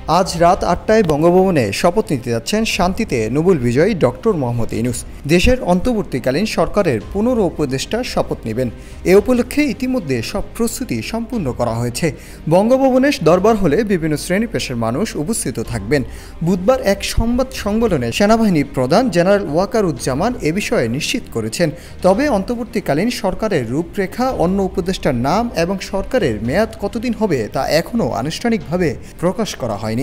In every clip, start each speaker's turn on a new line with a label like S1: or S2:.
S1: আজ রাত ৮টায় বঙ্গভবনে শপথ নিতে যাচ্ছেন শান্তিতে নোবেল বিজয়ী ডক্টর মোহাম্মদ ইউনূস। দেশের অন্তর্বর্তীকালীন সরকারের ১৫ উপদেষ্টা শপথ নেবেন। এ উপলক্ষে ইতিমধ্যে সব প্রস্তুতি সম্পূর্ণ করা হয়েছে। বঙ্গভবনের দরবার হলে বিভিন্ন শ্রেণী পেশার মানুষ উপস্থিত থাকবেন। বুধবার এক সংবাদ সম্মেলনে সেনাবাহিনী প্রধান জেনারেল ওয়াকারুজ্জামান এ বিষয়ে নিশ্চিত করেছেন। তবে অন্তর্বর্তীকালীন সরকারের রূপরেখা, অন্য উপদেষ্টার নাম এবং সরকারের মেয়াদ কতদিন হবে তা এখনও আনুষ্ঠানিকভাবে প্রকাশ করা হয়নি।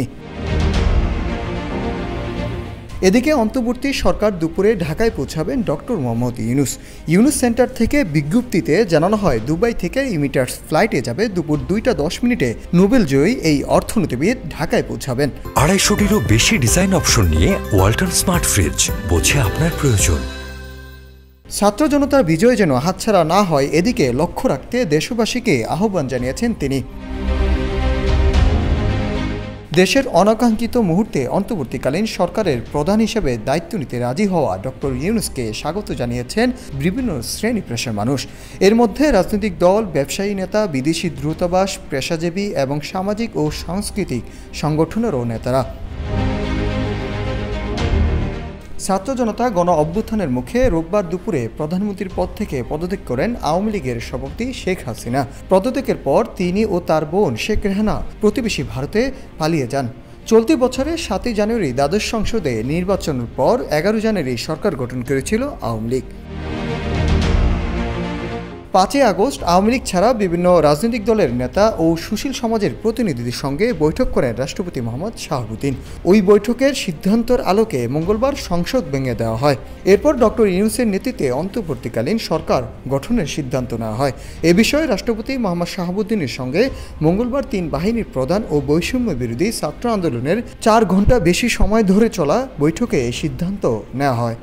S1: এদিকে অন্তর্বর্তী সরকার দুপুরে ঢাকায় পৌঁছাবেন ডক্টর মোহাম্মদ ইউনূস। ইউনূস সেন্টার থেকে বিজ্ঞপ্তিতে জানানো হয়, দুবাই থেকে ইমিটার্স ফ্লাইটে যাবে দুপুর ২টা ১০ নোবেল জয়ী এই অর্থনীতিবিদ ঢাকায় পৌঁছাবেন।
S2: ২৫০টিরও বেশি ডিজাইন অপশন নিয়ে ওয়ালটন স্মার্ট ফ্রিজ, বোঝে আপনার প্রয়োজন।
S1: ছাত্র জনতার বিজয় যেন হাতছাড়া না হয়, এদিকে লক্ষ্য রাখতে দেশবাসীকে আহ্বান জানিয়েছেন তিনি। দেশের অনাকাঙ্ক্ষিত মুহূর্তে অন্তর্বর্তীকালীন সরকারের প্রধান হিসেবে দায়িত্ব নিতে রাজি হওয়া ডক্টর ইউনূসকে স্বাগত জানিয়েছেন বিভিন্ন শ্রেণী পেশার মানুষ। এর মধ্যে রাজনৈতিক দল, ব্যবসায়ী নেতা, বিদেশি দূতাবাস, পেশাজীবী এবং সামাজিক ও সাংস্কৃতিক সংগঠনেরও নেতারা। ছাত্র জনতা গণ অভ্যুত্থানের মুখে রোববার দুপুরে প্রধানমন্ত্রীর পদ থেকে পদত্যাগ করেন আওয়ামী লীগের সভাপতি শেখ হাসিনা। পদত্যাগের পর তিনি ও তার বোন শেখ রেহানা প্রতিবেশী ভারতে পালিয়ে যান। চলতি বছরের ৭ই জানুয়ারি দ্বাদশ সংসদে নির্বাচনের পর ১১ জানুয়ারি সরকার গঠন করেছিল আওয়ামী লীগ। ৫ই আগস্ট আওয়ামী লীগ ছাড়া বিভিন্ন রাজনৈতিক দলের নেতা ও সুশীল সমাজের প্রতিনিধিদের সঙ্গে বৈঠক করেন রাষ্ট্রপতি মোহাম্মদ শাহাবুদ্দিন। ওই বৈঠকের সিদ্ধান্তের আলোকে মঙ্গলবার সংসদ ভেঙে দেওয়া হয়। এরপর ডক্টর ইউনূসের নেতৃত্বে অন্তর্বর্তীকালীন সরকার গঠনের সিদ্ধান্ত নেওয়া হয়। এ বিষয়ে রাষ্ট্রপতি মোহাম্মদ শাহাবুদ্দিনের সঙ্গে মঙ্গলবার ৩ বাহিনীর প্রধান ও বৈষম্য বিরোধী ছাত্র আন্দোলনের ৪ ঘণ্টা বেশি সময় ধরে চলা বৈঠকে এই সিদ্ধান্ত নেওয়া হয়।